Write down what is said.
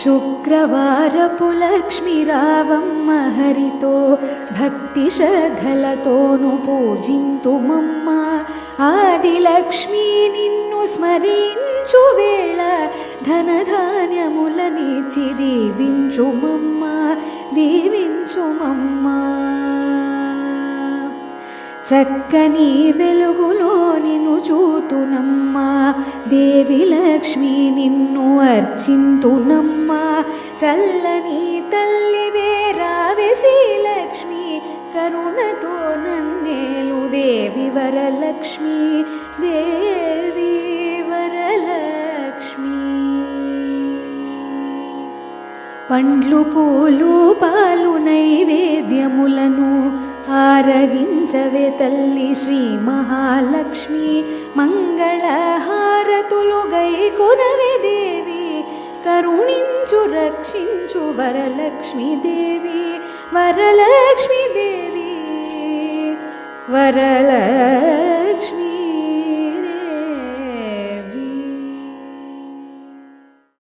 శుక్రవారపు లక్ష్మి రావమ్మ హరితో భక్తి శ్రద్ధలతోను పూజింతుమమ్మ. ఆదిలక్ష్మి నిన్ను స్మరించు వేళ ధనధాన్యములనిచ్చి దీవించుమమ్మ, దీవించుమమ్మ. చక్కని వెలుగులో నిన్ను చూతునమ్మా, దేవి లక్ష్మి నిన్ను అర్చింతునమ్మా. చల్లని తల్లివే రావే శ్రీలక్ష్మి, కరుణతో నన్నేలు దేవి వరలక్ష్మి, దేవి వరలక్ష్మి. పండ్లు పూలు పాలు నైవేద్యములను ఆరగించవే తల్లి శ్రీ మహాలక్ష్మి. మంగళహారతులు గైకొనవే దేవి, కరుణించు రక్షించు వరలక్ష్మి దేవి, వరలక్ష్మి దేవి, వరలక్ష్మి.